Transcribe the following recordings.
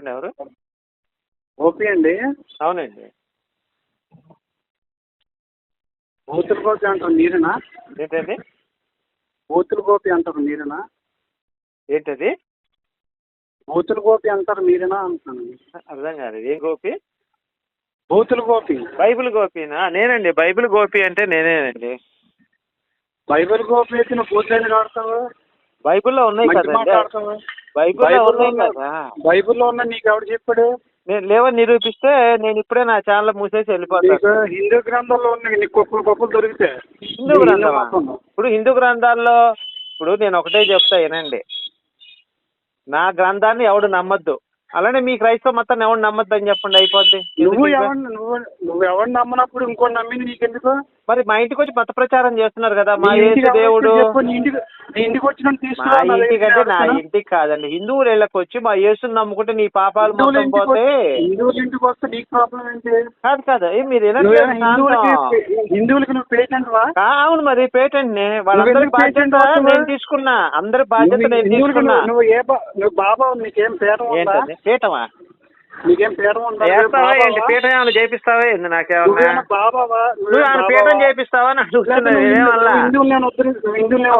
చెప్పండి ఎవరు? ఓపీ అండి. అవునండి. బూతుల గోపి అంటారు మీరేనా? ఏంటండి? బూతుల గోపి అంటారు మీరేనా? ఏంటది? బూతుల గోపి అంటారు మీరేనా అంటున్నాను. అర్థం కాదు. ఏం గోపి? బూతుల గోపి. బైబిల్ గోపినా? నేనండి. బైబిల్ గోపి అంటే నేనేనండి. బైబిల్ గోపి అయితే నువ్వు బూతులు ఎందుకు ఆడతావు? బైబిల్లో ఉన్నాయి కదండి. బైబిల్లో ఉన్నాయి కదా. బైబిల్లో ఉన్న నీకు ఎవడు చెప్పాడు? నేను లేవని నిరూపిస్తే నేను ఇప్పుడే నా ఛానల్ మూసేసి వెళ్ళిపోతాను. హిందూ గ్రంథాల్లో ఉన్నాయి నీకు గొప్పలు దొరికితే. హిందూ గ్రంథమా? ఇప్పుడు హిందూ గ్రంథాల్లో ఇప్పుడు నేను ఒకటే చెప్తా వినండి. నా గ్రంథాన్ని ఎవడు నమ్మద్దు. అలానే మీ క్రైస్తవ మతాన్ని ఎవడు నమ్మద్దు అని చెప్పండి, అయిపోద్ది. నువ్వు ఎవరు నమ్మనప్పుడు ఇంకోటి నమ్మింది నీకెందుకు? మరి మా ఇంటికి వచ్చి మత ప్రచారం చేస్తున్నారు కదా, మా యేసు దేవుడు. ఇంటికి వచ్చి మా ఇంటికి అంటే నా ఇంటికి కాదండి, హిందువులు ఇళ్ళకి వచ్చి మా యేసుని నమ్ముకుంటే నీ పాపాలు మొత్తం పోతే. హిందువుల ఇంటికి వస్తే నీకు ప్రాబ్లం ఏంటి? కాదు కాదు, మీరు హిందువులకి నువ్వు పేటెంట్ వా? అవును, మరి పేటెంట్ నే. వాళ్ళందరి బాధ్యత నేను తీసుకున్నా. అందరి బాధ్యత నేను తీసుకున్నా. నువ్వు బాబా నీకేం ఏంటండి పీఠమా? నీకేం పీఠం ఉందా? ఏంటి పీఠం ఏమైనా చేపిస్తావా? ఏంది నాకేమన్నా బాబావా? నువ్వు ఏమైనా పీఠం చేపిస్తావా అని అడుగుతున్నా.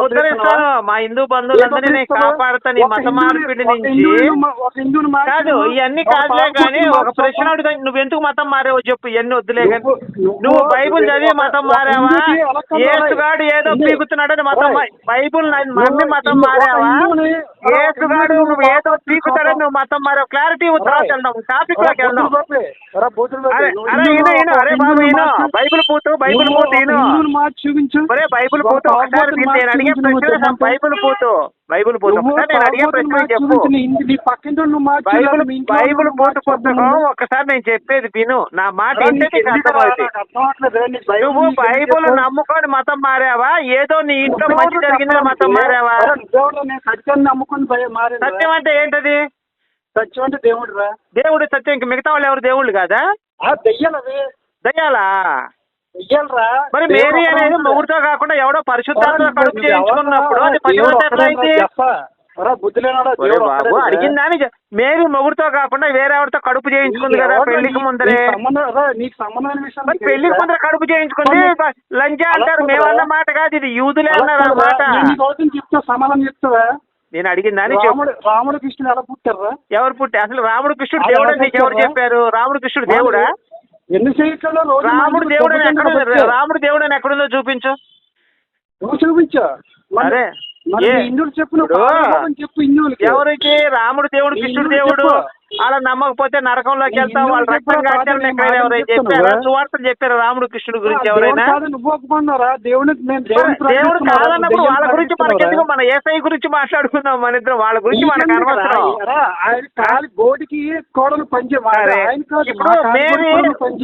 ఉద్ధరిస్తాను. మా హిందూ బంధువులందరినీ నేను కాపాడుతాను ఈ మత మార్పిడి నుంచి. కాదు ఇవన్నీ కాదులే కానీ ఒక ప్రశ్న అడుగుతా. నువ్వెందుకు మతం మారావో చెప్పు. ఇవన్నీ వద్దులే కానీ నువ్వు బైబుల్ చదివి మతం మారావా? యేసుగాడు ఏదో పీకుతున్నాడని మతం బైబుల్ నమ్మి మతం మారావా? యేసుగాడు నువ్వు ఏదో పీకుతాడని నువ్వు మతం మారావు. క్లారిటీ తర్వాత వెళ్దాం, టాపిక్ లోకి వెళ్దాం. అరే బాబు బైబుల్ పూతు చూపించు. అరే బైబుల్ పూతు ఒకసారి నేను అడిగే ప్రశ్న బైబుల్ పూతు ఒకసారి నేను అడిగే ప్రశ్న చెప్పు. బైబుల్ పూతు పుస్తకం ఒకసారి నేను చెప్పేది విను. నా మాట ఏంటంటే అర్థమవుతుంది. నువ్వు బైబుల్ నమ్ముకొని మతం మారావా? ఏదో నీ ఇంట్లో మంచి జరిగిందని మతం మారావా? సత్యం అంటే ఏంటది? సత్యం అంటే దేవుడు రా. దేవుడు సత్యం. ఇంక మిగతా వాళ్ళు ఎవరు దేవుళ్ళు కాదా? దయ్యాలా? మరి మేరీ అనేది మొగుడుతో కాకుండా ఎవడో పరిశుద్ధాత్మ కడుపు చేయించుకున్నప్పుడు అది పతివ్రత ఎట్లా అయింది? బాబు అడిగిందని మేరీ మొగుడుతో కాకుండా వేరే ఎవరితో కడుపు చేయించుకుంది కదా పెళ్లికి ముందరే. పెళ్లికి ముందర కడుపు చేయించుకుంది లంజా అంటారు. మేమన్న మాట కాదు, ఇది యూదులే అన్నారు అన్నమాట. నేను అడిగిందని రాముడు కృష్ణుడు ఎలా పుట్టారా? ఎవరు పుట్టి అసలు రాముడు కృష్ణుడు దేవుడు అని నీకు ఎవరు చెప్పారు? రాముడు కృష్ణుడు దేవుడా? రాముడు దేవుడు అని ఎక్కడ? రాముడు దేవుడు అని ఎక్కడుందో చూపించు. చూపించా. అరే ఎవరికి రాముడు దేవుడు కృష్ణుడు దేవుడు అలా నమ్మకపోతే నరకంలోకి వెళ్తాం. వాళ్ళ రక్తం కాచారు ఎవరైనా చెప్పారా? సువార్తలు చెప్పారు రాముడు కృష్ణుడు గురించి ఎవరైనా? దేవుడు కాదన్నప్పుడు వాళ్ళ గురించి మనకెందుకు? మన ఏసఐ గురించి మాట్లాడుకుందాం మన ఇద్దరం. వాళ్ళ గురించి మనకు అనవసరం. ఇప్పుడు మేరీ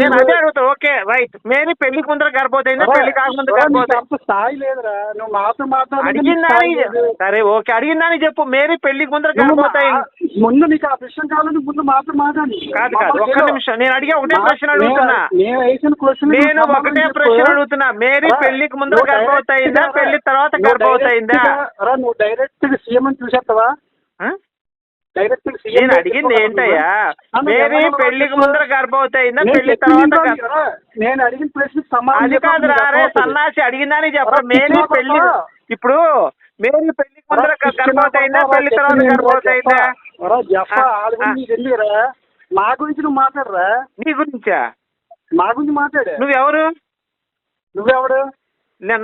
నేను అదే అడుగుతా. Okay right. మేరీ పెళ్లికి ముందర గర్భవతైందా పెళ్లి కాకముందు గర్భవతి? అడిగిందని సరే ఓకే అడిగిందని చెప్పు. మేరీ పెళ్లికి ముందర గర్భవతైంది. ముందు నీకు ఆ విషయం కావాలని ముందు మాత్రం మాట్లాడి. కాదు కాదు ఒక్క నిమిషం. నేను అడిగే ఒకటే ప్రశ్న అడుగుతున్నా. నేను ఒకటే ప్రశ్న అడుగుతున్నా. మేరీ పెళ్లికి ముందు గర్భవతి అయిందా పెళ్లి తర్వాత గర్భవతి అయిందా? నువ్వు డైరెక్ట్ సీఎం అని చూసేస్తావా? నేను అడిగింది ఏంటయ్యా? మేరీ పెళ్లికి ముందర గర్భవతి అయిందా పెళ్లి తర్వాత? నేను అడిగిన ప్రశ్న అది కాదు రే సన్నాసి. అడిగిందని చెప్ప. మేరీ పెళ్లి ఇప్పుడు మేరీ పెళ్లికి ముందర గర్భవతి అయిందా పెళ్లి తర్వాత గర్భవతి అయిందా? మా గురించి నువ్వు మాట్లాడరా? నీ గురించా? మా గురించి మాట్లాడే. నువ్వెవడు?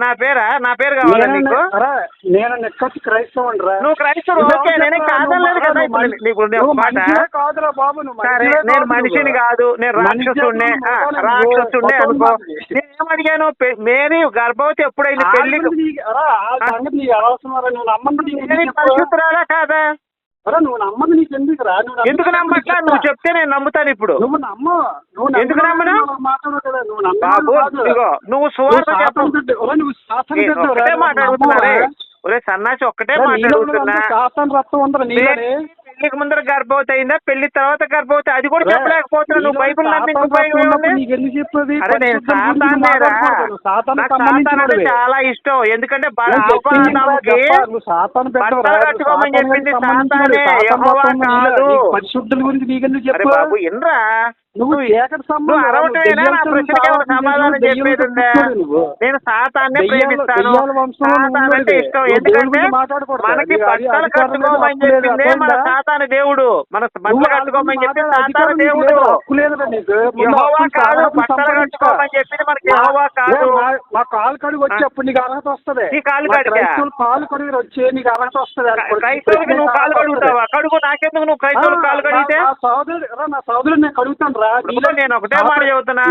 నా పేరా? నా పేరు కావాలా నీకు? నేను నెక్కొచ్చి క్రైస్తవుని రా. నువ్వు క్రైస్తవుడు ఓకే. నేనే కాదనలేదు కదా. కాదురా బాబు. సరే నేను మనిషిని కాదు, నేను రాక్షసుడినే అనుకో. నేనేం అడిగాను? మేరీ గర్భవతి ఎప్పుడైంది పెళ్లి? పరిశుద్ధురాలా కాదా? నువ్వు నమ్మదు. నీకు ఎందుకురా? ఎందుకు నమ్మట్లా? నువ్వు చెప్తే నేను నమ్ముతాను. ఇప్పుడు నువ్వు నమ్ము. ఎందుకు నమ్మను బాబు? నువ్వు సువార్త చెప్పు. ఒక్కటే మాట్లాడుతున్నారే. ఒరే సన్నాసి ఒక్కటే మాట్లాడుతున్నా. పెళ్లికి ముందర గర్భవతి అయిందా, పెళ్లి తర్వాత గర్భవతి, అది కూడా చెప్పలేకపోతున్నావు. నువ్వు బైబిల్ నమ్మి ఉపయోగం ఏముంది? అరే నేను సాతానేరా, నాకు సాతాన్ అంటే చాలా ఇష్టం. ఎందుకంటే అవ్వాకి బట్టలు కట్టుకోమని చెప్పింది సాతానే, యెహోవా కాదు. పరిశుద్ధుల గురించి నీకెందుకు అరే చెప్పు బాబు ఇన్రా, నువ్వు నువ్వు అరవటమేనా నా ప్రశ్నకి ఏమైనా సమాధానం చెప్పేది ఉందా? నేను సాతాన్నే ప్రేమిస్తాను, సాతాన్ అంటే ఇష్టం. ఎందుకంటే మనకి బట్టలు కట్టుకోమని చెప్పిందే మన సాతాను దేవుడు, మన బట్టలు కట్టుకోమని చెప్పి సాతాను దేవుడు. యెహోవా కాదు, బట్టలు కట్టుకోమని చెప్పింది మనకి యెహోవా కాదు. మా కాలు కడుగు వచ్చి అప్పుడు నీకు అర్హత వస్తుంది. నీ కాలు కడిగా కాలు కడుగు వచ్చి నీకు అర్హత వస్తుంది. క్రైస్తవులకి నువ్వు కాలు కడుగుతావా? కడుగు, నాకెందుకు? నువ్వు క్రైస్తవులు కాలు కడిగితే నా సోదరుడు నేను కడుగుతాను రా. నేను ఒకటే మాట చెబుతున్నా,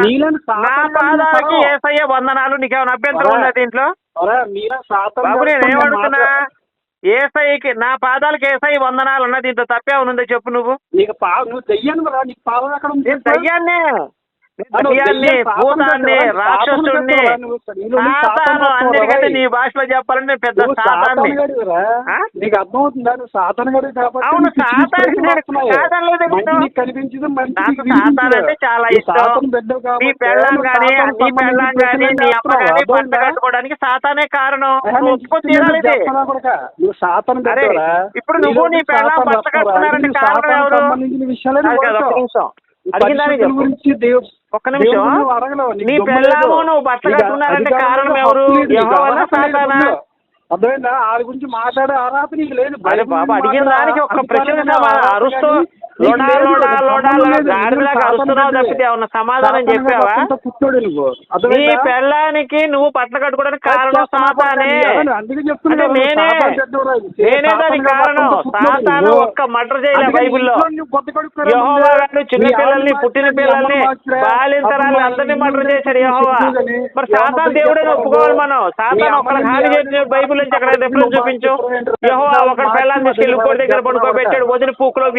నా పాదాలకి యేసయ్య వందనాలు. నీకేమైనా అభ్యంతరం ఉందా దీంట్లో? బాబు నేనేమడుగుతున్నా, యేసయ్యకి నా పాదాలకి యేసయ్య వందనాలు ఉన్నా, దీంట్లో తప్పేమనుందో చెప్పు. నువ్వు నువ్వు దయ్యాన్ని రా, నీకు పాదం ఎక్కడ ఉంది? నేను దయ్యాన్నే, దయ్యాన్ని, భూతాన్ని, రాక్షసుడిని, సాతాను. అందరికంటే నీ భాషలో చెప్పాలంటే నేను పెద్ద సాతాన్ని. నీకు అర్థమవుతుందా? నువ్వు సాతాను గడు కాబట్టి. అవును, సాతానికి నాకు సాతాన్ అంటే చాలా ఇష్టం. నీ పెళ్ళాం కానీ, నీ పెళ్ళాం కానీ, నీ అమ్మ కానీ బట్ట కట్టుకోవడానికి సాతానే కారణం. నువ్వు ఒప్పుకొని తీరాలి. నువ్వు సాతాను. అరే ఇప్పుడు నువ్వు నీ పెళ్ళాం బట్ట కట్టుకున్నారంటే కారణం ఎవరు? ఒక్క నిమిషం, నీ పెళ్ళాము నువ్వు బట్టలు కట్టుకున్నారంటే కారణం ఎవరు? యెహోవానా సాతానా? అర్థమైందా? వాళ్ళ గురించి మాట్లాడే అర్హత నీకు లేదు. అరే బాబా అడిగిన దానికి ఒక్క ప్రశ్న అరుస్తూ గాడిలాగా అరుస్తున్నావు తప్పితే ఏమన్నా సమాధానం చెప్పావా? నీ పెళ్ళానికి నువ్వు బట్టలు కట్టుకోవడానికి కారణం సాతానే. నేనే దానికి కారణం. సాతాను ఒక్క మర్డర్ చేయలే బైబిల్లో. యెహోవా గారు చిన్న పిల్లల్ని, పుట్టిన పిల్లల్ని, బాలింతరాల్ని అందరినీ మర్డర్ చేశాడు యెహోవా. మరి సాతాను దేవుడని ఒప్పుకోవాలి మనం. సాతాను ఒక్కడికి హాని చేసిన బైబిల్ నుంచి అక్కడ రిఫరెన్స్ చూపించు. యెహోవా ఒకటి పిల్లల్ని తీసుకెళ్ళి ఇంకోటి దగ్గర పడుకోబెట్టాడు, వదిలి పూకులో